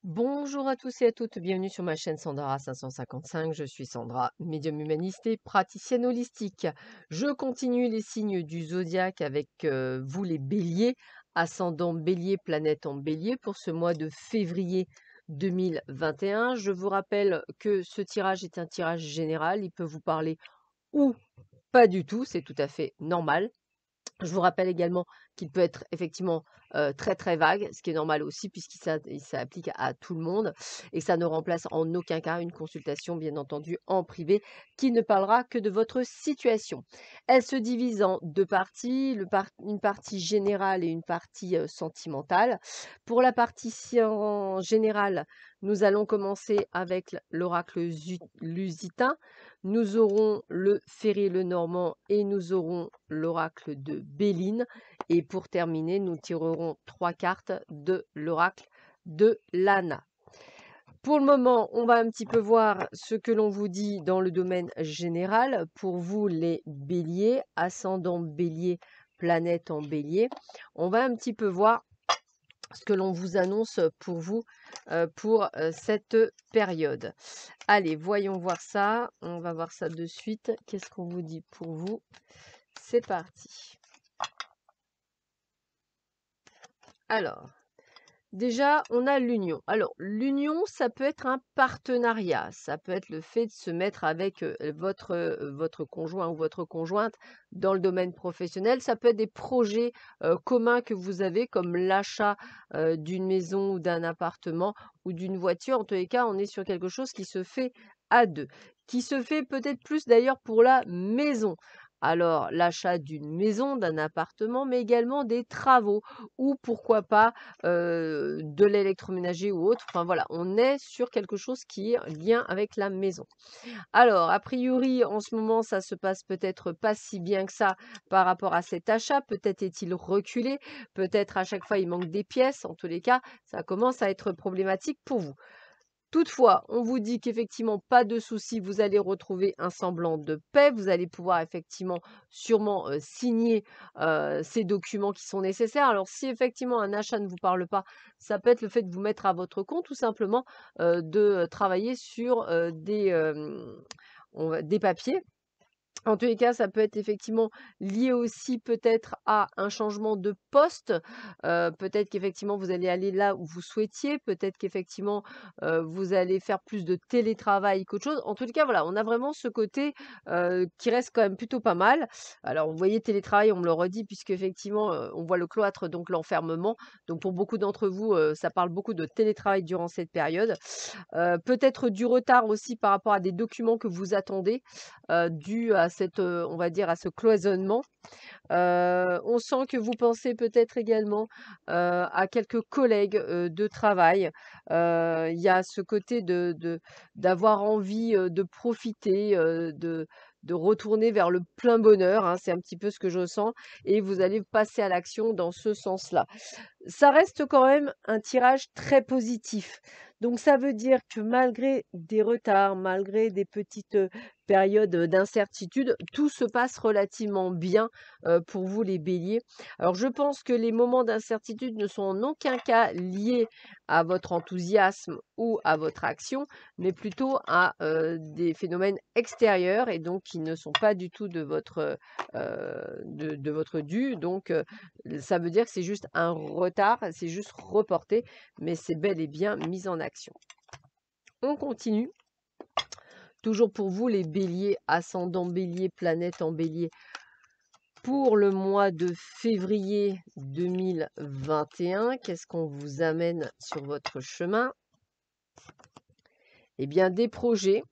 Bonjour à tous et à toutes, bienvenue sur ma chaîne Sandra 555. Je suis Sandra, médium humaniste et praticienne holistique. Je continue les signes du zodiaque avec vous les béliers, ascendant bélier, planète en bélier pour ce mois de février 2021. Je vous rappelle que ce tirage est un tirage général, il peut vous parler ou pas du tout, c'est tout à fait normal. Je vous rappelle également qu'il peut être effectivement très très vague, ce qui est normal aussi puisqu'il s'applique à tout le monde et ça ne remplace en aucun cas une consultation, bien entendu, en privé, qui ne parlera que de votre situation. Elle se divise en deux parties, une partie générale et une partie sentimentale. Pour la partie générale, nous allons commencer avec l'oracle lusitain. Nous aurons le Ferrier le Normand et nous aurons l'oracle de Béline. Et pour terminer, nous tirerons 3 cartes de l'oracle de Lana. Pour le moment, on va un petit peu voir ce que l'on vous dit dans le domaine général. Pour vous, les béliers, ascendant bélier, planète en bélier, on va un petit peu voir ce que l'on vous annonce pour vous pour cette période. Allez, voyons voir ça. On va voir ça de suite. Qu'est-ce qu'on vous dit pour vous? C'est parti. Alors, déjà, on a l'union. Alors, l'union, ça peut être un partenariat. Ça peut être le fait de se mettre avec votre conjoint ou votre conjointe dans le domaine professionnel. Ça peut être des projets communs que vous avez, comme l'achat d'une maison ou d'un appartement ou d'une voiture. En tous les cas, on est sur quelque chose qui se fait à deux, qui se fait peut-être plus d'ailleurs pour la maison. Alors, l'achat d'une maison, d'un appartement, mais également des travaux ou pourquoi pas de l'électroménager ou autre. Enfin voilà, on est sur quelque chose qui est en lien avec la maison. Alors, a priori, en ce moment, ça se passe peut-être pas si bien que ça par rapport à cet achat. Peut-être est-il reculé, peut-être à chaque fois il manque des pièces. En tous les cas, ça commence à être problématique pour vous. Toutefois, on vous dit qu'effectivement, pas de souci, vous allez retrouver un semblant de paix. Vous allez pouvoir effectivement sûrement signer ces documents qui sont nécessaires. Alors, si effectivement un achat ne vous parle pas, ça peut être le fait de vous mettre à votre compte, tout simplement de travailler sur des papiers. En tous les cas, ça peut être effectivement lié aussi peut-être à un changement de poste. Peut-être qu'effectivement vous allez aller là où vous souhaitiez. Peut-être qu'effectivement vous allez faire plus de télétravail qu'autre chose. En tous les cas, voilà, on a vraiment ce côté qui reste quand même plutôt pas mal. Alors, vous voyez, télétravail, on me le redit, puisqu'effectivement, on voit le cloître, donc l'enfermement. Donc, pour beaucoup d'entre vous, ça parle beaucoup de télétravail durant cette période. Peut-être du retard aussi par rapport à des documents que vous attendez, dû à cette, on va dire à ce cloisonnement. On sent que vous pensez peut-être également, à quelques collègues, de travail. Il y a ce côté d'avoir envie, de profiter, de retourner vers le plein bonheur, hein, c'est un petit peu ce que je sens et vous allez passer à l'action dans ce sens-là. Ça reste quand même un tirage très positif. Donc ça veut dire que malgré des retards, malgré des petites, périodes, d'incertitude, tout se passe relativement bien, pour vous les béliers. Alors je pense que les moments d'incertitude ne sont en aucun cas liés à votre enthousiasme ou à votre action, mais plutôt à, des phénomènes extérieurs et donc qui ne sont pas du tout de votre dû. Donc ça veut dire que c'est juste un retard, c'est juste reporté, mais c'est bel et bien mis en action. On continue. Toujours pour vous, les béliers, ascendant bélier, planète en bélier, pour le mois de février 2021, qu'est-ce qu'on vous amène sur votre chemin? Eh bien, des projets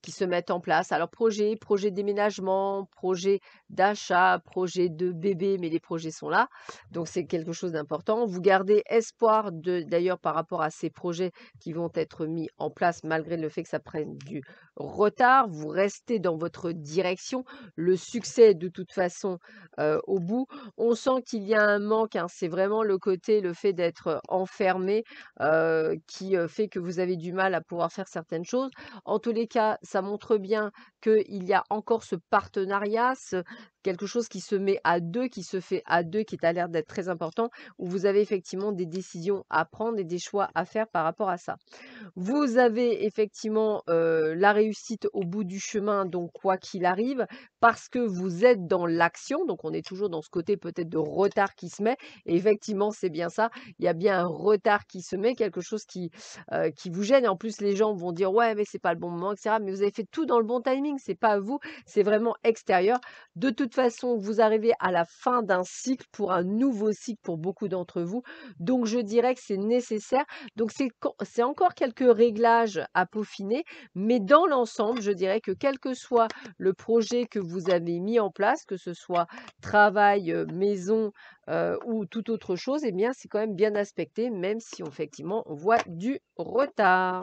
qui se mettent en place. Alors, projet déménagement, projet d'achat, projet de bébé, mais les projets sont là. Donc, c'est quelque chose d'important. Vous gardez espoir d'ailleurs par rapport à ces projets qui vont être mis en place malgré le fait que ça prenne du retard. Vous restez dans votre direction. Le succès, de toute façon, au bout. On sent qu'il y a un manque, hein. C'est vraiment le fait d'être enfermé qui fait que vous avez du mal à pouvoir faire certaines choses. En tous les cas, ça montre bien qu'il y a encore ce partenariat, quelque chose qui se met à deux, qui se fait à deux, qui a l'air d'être très important, où vous avez effectivement des décisions à prendre et des choix à faire par rapport à ça. Vous avez effectivement la réussite au bout du chemin, donc quoi qu'il arrive, parce que vous êtes dans l'action, donc on est toujours dans ce côté peut-être de retard qui se met, et effectivement c'est bien ça, il y a bien un retard qui se met, quelque chose qui vous gêne, et en plus les gens vont dire ouais mais c'est pas le bon moment, etc. Mais vous avez fait tout dans le bon timing, c'est pas à vous, c'est vraiment extérieur. De toute façon, vous arrivez à la fin d'un cycle pour un nouveau cycle pour beaucoup d'entre vous, donc je dirais que c'est nécessaire. Donc c'est encore quelques réglages à peaufiner, mais dans l'ensemble, je dirais que quel que soit le projet que vous avez mis en place, que ce soit travail, maison ou toute autre chose, eh bien c'est quand même bien aspecté, même si effectivement on voit du retard.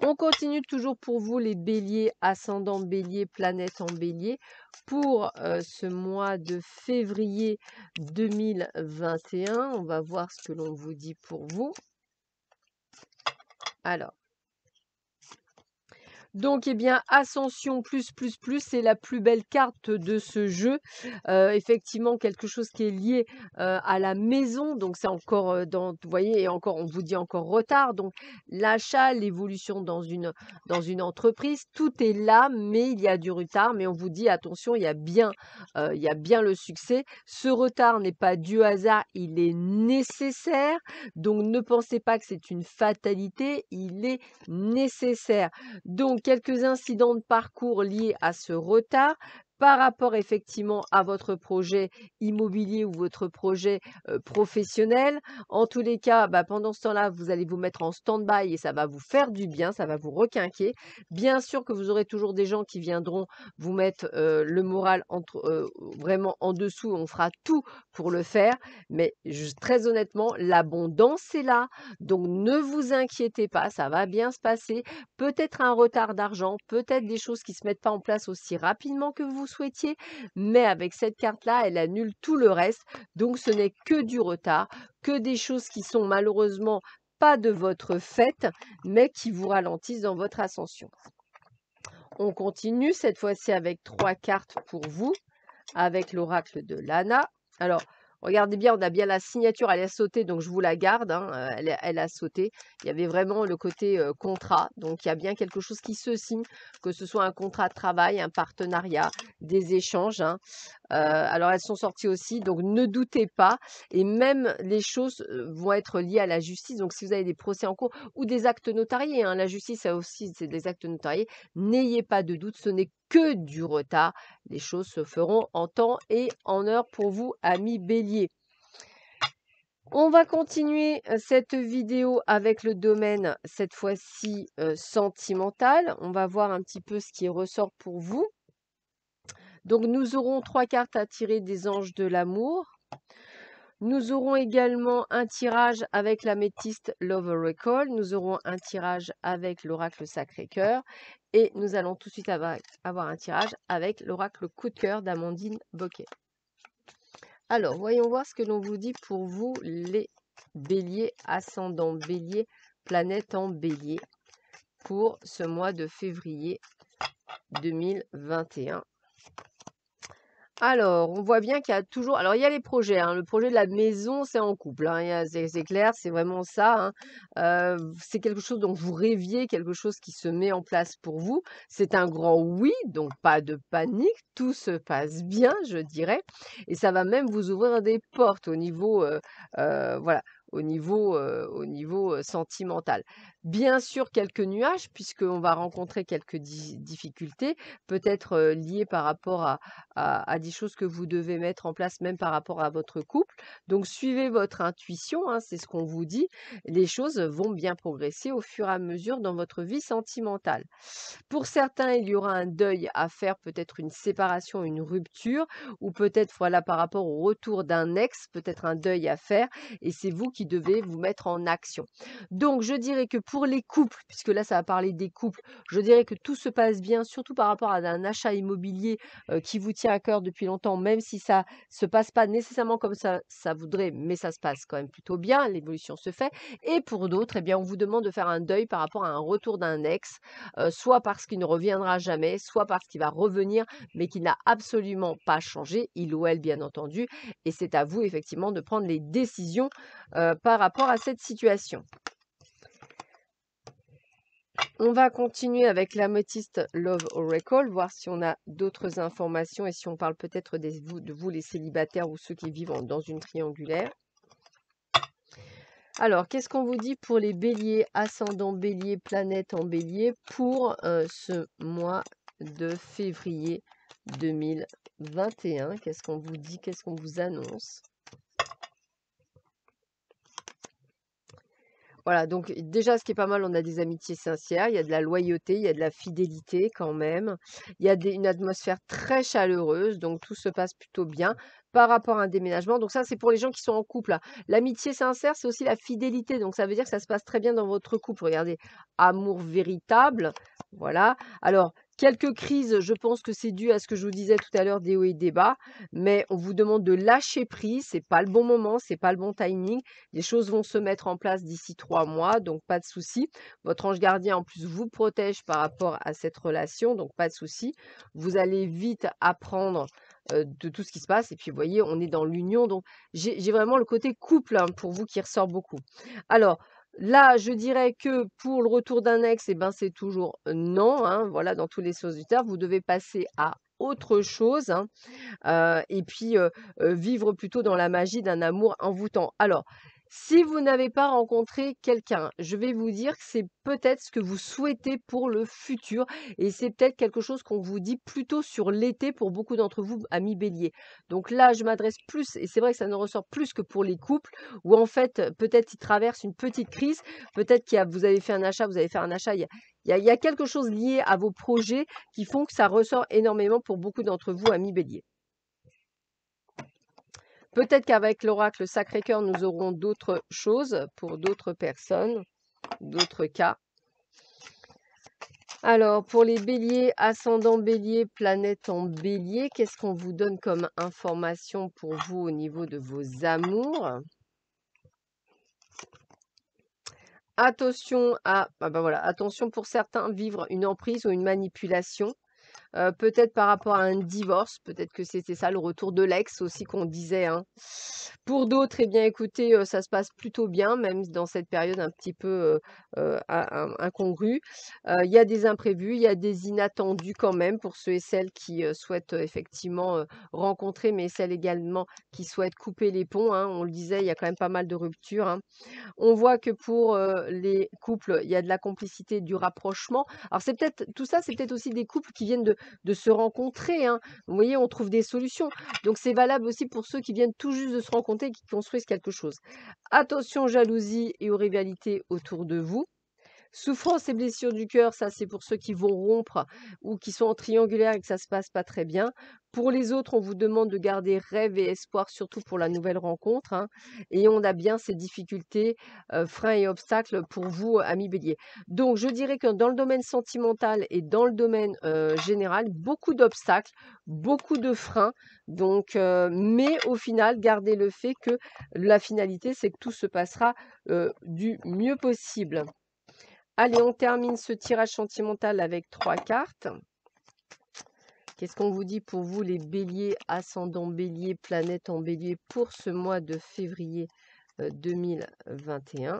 On continue toujours pour vous les béliers, ascendant bélier, planète en bélier, pour ce mois de février 2021. On va voir ce que l'on vous dit pour vous. Alors, donc, eh bien, Ascension plus, c'est la plus belle carte de ce jeu. Effectivement, quelque chose qui est lié à la maison. Donc, c'est encore vous voyez, et encore, on vous dit encore retard. Donc, l'achat, l'évolution dans une entreprise, tout est là, mais il y a du retard. Mais on vous dit, attention, il y a bien le succès. Ce retard n'est pas dû au hasard, il est nécessaire. Donc, ne pensez pas que c'est une fatalité, il est nécessaire. Donc, quelques incidents de parcours liés à ce retard par rapport effectivement à votre projet immobilier ou votre projet professionnel. En tous les cas, pendant ce temps-là, vous allez vous mettre en stand-by et ça va vous faire du bien, ça va vous requinquer. Bien sûr que vous aurez toujours des gens qui viendront vous mettre le moral vraiment en dessous. On fera tout pour le faire, mais très honnêtement, l'abondance est là. Donc, ne vous inquiétez pas, ça va bien se passer. Peut-être un retard d'argent, peut-être des choses qui ne se mettent pas en place aussi rapidement que vous souhaitiez, mais avec cette carte-là, elle annule tout le reste. Donc, ce n'est que du retard, que des choses qui sont malheureusement pas de votre fait, mais qui vous ralentissent dans votre ascension. On continue cette fois-ci avec 3 cartes pour vous, avec l'oracle de Lana. Alors, regardez bien, on a bien la signature, elle a sauté, donc je vous la garde, hein, elle a sauté. Il y avait vraiment le côté contrat, donc il y a bien quelque chose qui se signe, que ce soit un contrat de travail, un partenariat, des échanges. Hein. Alors, elles sont sorties aussi, donc ne doutez pas. Et même les choses vont être liées à la justice. Donc, si vous avez des procès en cours ou des actes notariés, hein, la justice, ça aussi, c'est des actes notariés, n'ayez pas de doute, ce n'est que du retard. Les choses se feront en temps et en heure pour vous, amis béliers. On va continuer cette vidéo avec le domaine, cette fois-ci sentimental. On va voir un petit peu ce qui ressort pour vous. Donc, nous aurons 3 cartes à tirer des anges de l'amour. Nous aurons également un tirage avec l'améthyste Love Oracle. Nous aurons un tirage avec l'oracle Sacré-Cœur. Et nous allons tout de suite avoir un tirage avec l'oracle Coup de cœur d'Amandine Bocquet. Alors, voyons voir ce que l'on vous dit pour vous, les béliers, ascendant bélier, planète en bélier, pour ce mois de février 2021. Alors, on voit bien qu'il y a toujours... Alors, il y a les projets. Hein. Le projet de la maison, c'est en couple. Hein. C'est clair, c'est vraiment ça. Hein. C'est quelque chose dont vous rêviez, quelque chose qui se met en place pour vous. C'est un grand oui, donc pas de panique. Tout se passe bien, je dirais. Et ça va même vous ouvrir des portes au niveau... voilà. Au niveau sentimental. Bien sûr, quelques nuages, puisqu'on va rencontrer quelques difficultés, peut-être liées par rapport à des choses que vous devez mettre en place, même par rapport à votre couple. Donc, suivez votre intuition, hein, c'est ce qu'on vous dit. Les choses vont bien progresser au fur et à mesure dans votre vie sentimentale. Pour certains, il y aura un deuil à faire, peut-être une séparation, une rupture, ou peut-être, voilà, par rapport au retour d'un ex, peut-être un deuil à faire, et c'est vous qui qui devez vous mettre en action. Donc, je dirais que pour les couples, puisque là, ça va parler des couples, je dirais que tout se passe bien, surtout par rapport à un achat immobilier qui vous tient à cœur depuis longtemps, même si ça se passe pas nécessairement comme ça voudrait, mais ça se passe quand même plutôt bien, l'évolution se fait. Et pour d'autres, eh bien, on vous demande de faire un deuil par rapport à un retour d'un ex, soit parce qu'il ne reviendra jamais, soit parce qu'il va revenir, mais qu'il n'a absolument pas changé, il ou elle bien entendu, et c'est à vous effectivement de prendre les décisions par rapport à cette situation. On va continuer avec l'améthyste Love Oracle, voir si on a d'autres informations et si on parle peut-être de vous les célibataires ou ceux qui vivent dans une triangulaire. Alors, qu'est-ce qu'on vous dit pour les béliers, ascendant bélier, planète en bélier pour ce mois de février 2021? Qu'est-ce qu'on vous dit? Qu'est-ce qu'on vous annonce? Voilà, donc déjà, ce qui est pas mal, on a des amitiés sincères, il y a de la loyauté, il y a de la fidélité quand même, il y a une atmosphère très chaleureuse, donc tout se passe plutôt bien par rapport à un déménagement. Donc ça, c'est pour les gens qui sont en couple, hein. L'amitié sincère, c'est aussi la fidélité, donc ça veut dire que ça se passe très bien dans votre couple. Regardez, amour véritable, voilà. Alors, quelques crises, je pense que c'est dû à ce que je vous disais tout à l'heure, des hauts et des bas, mais on vous demande de lâcher prise, c'est pas le bon moment, c'est pas le bon timing. Les choses vont se mettre en place d'ici 3 mois, donc pas de souci. Votre ange gardien, en plus, vous protège par rapport à cette relation, donc pas de souci. Vous allez vite apprendre de tout ce qui se passe. Et puis, vous voyez, on est dans l'union, donc j'ai vraiment le côté couple hein, pour vous qui ressort beaucoup. Alors, là, je dirais que pour le retour d'un ex, eh ben, c'est toujours non. Hein, voilà, dans tous les sens du terme, vous devez passer à autre chose. Hein, et puis vivre plutôt dans la magie d'un amour envoûtant. Alors, si vous n'avez pas rencontré quelqu'un, je vais vous dire que c'est peut-être ce que vous souhaitez pour le futur et c'est peut-être quelque chose qu'on vous dit plutôt sur l'été pour beaucoup d'entre vous, amis béliers. Donc là, je m'adresse plus, et c'est vrai que ça ne ressort plus que pour les couples, où en fait, peut-être ils traversent une petite crise, peut-être vous avez fait un achat, vous avez fait un achat, il y a quelque chose lié à vos projets qui font que ça ressort énormément pour beaucoup d'entre vous, amis béliers. Peut-être qu'avec l'oracle Sacré-Cœur, nous aurons d'autres choses pour d'autres personnes, d'autres cas. Alors, pour les béliers, ascendant bélier, planète en bélier, qu'est-ce qu'on vous donne comme information pour vous au niveau de vos amours? Attention attention pour certains, vivre une emprise ou une manipulation. Peut-être par rapport à un divorce, peut-être que c'était ça, le retour de l'ex aussi qu'on disait, hein. Pour d'autres, eh bien écoutez, ça se passe plutôt bien, même dans cette période un petit peu, incongrue. Il y a des imprévus, il y a des inattendus quand même pour ceux et celles qui, souhaitent, effectivement, rencontrer, mais celles également qui souhaitent couper les ponts, hein. On le disait, il y a quand même pas mal de ruptures, hein. On voit que pour, les couples, il y a de la complicité, du rapprochement. Alors c'est peut-être tout ça, c'est peut-être aussi des couples qui viennent de se rencontrer, hein. Vous voyez, on trouve des solutions. Donc c'est valable aussi pour ceux qui viennent tout juste de se rencontrer et qui construisent quelque chose. Attention aux jalousies et aux rivalités autour de vous. Souffrance et blessures du cœur, ça c'est pour ceux qui vont rompre ou qui sont en triangulaire et que ça se passe pas très bien. Pour les autres, on vous demande de garder rêve et espoir, surtout pour la nouvelle rencontre, hein. Et on a bien ces difficultés, freins et obstacles pour vous, amis bélier. Donc je dirais que dans le domaine sentimental et dans le domaine général, beaucoup d'obstacles, beaucoup de freins. Donc, mais au final, gardez le fait que la finalité, c'est que tout se passera du mieux possible. Allez, on termine ce tirage sentimental avec 3 cartes. Qu'est-ce qu'on vous dit pour vous, les béliers, ascendant bélier, planète en bélier, pour ce mois de février 2021?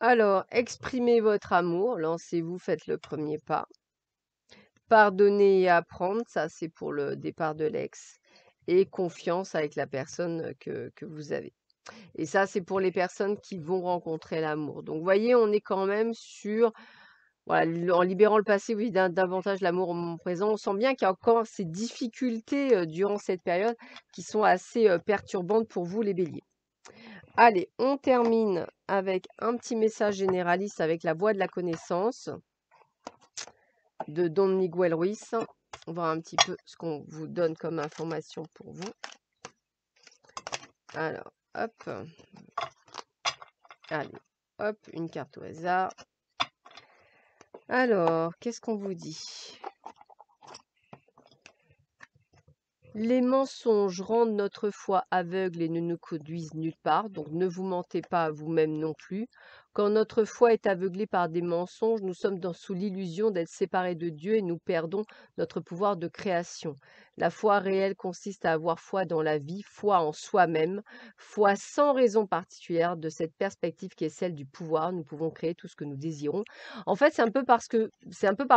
Alors, exprimez votre amour, lancez-vous, faites le premier pas. Pardonner et apprendre, ça c'est pour le départ de l'ex. Et confiance avec la personne que vous avez. Et ça, c'est pour les personnes qui vont rencontrer l'amour. Donc, vous voyez, on est quand même sur, voilà, en libérant le passé, oui, davantage l'amour au moment présent. On sent bien qu'il y a encore ces difficultés durant cette période qui sont assez perturbantes pour vous, les béliers. Allez, on termine avec un petit message généraliste avec la voix de la connaissance de Don Miguel Ruiz. On va voir un petit peu ce qu'on vous donne comme information pour vous. Alors, hop. Allez, hop, une carte au hasard. Alors, qu'est-ce qu'on vous dit? Les mensonges rendent notre foi aveugle et ne nous conduisent nulle part, donc ne vous mentez pas à vous-même non plus. Quand notre foi est aveuglée par des mensonges, nous sommes sous l'illusion d'être séparés de Dieu et nous perdons notre pouvoir de création. La foi réelle consiste à avoir foi dans la vie, foi en soi-même, foi sans raison particulière. De cette perspective qui est celle du pouvoir, nous pouvons créer tout ce que nous désirons. En fait, c'est un peu par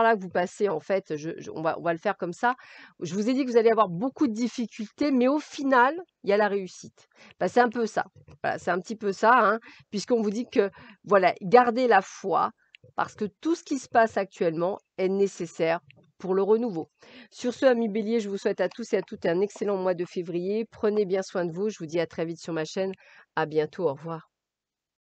là que vous passez. En fait, on va le faire comme ça. Je vous ai dit que vous allez avoir beaucoup de difficultés, mais au final, il y a la réussite. Bah, c'est un peu ça. Voilà, c'est un petit peu ça, hein, puisqu'on vous dit que, voilà, gardez la foi, parce que tout ce qui se passe actuellement est nécessaire pour le renouveau. Sur ce, amis béliers, je vous souhaite à tous et à toutes un excellent mois de février. Prenez bien soin de vous. Je vous dis à très vite sur ma chaîne. À bientôt. Au revoir.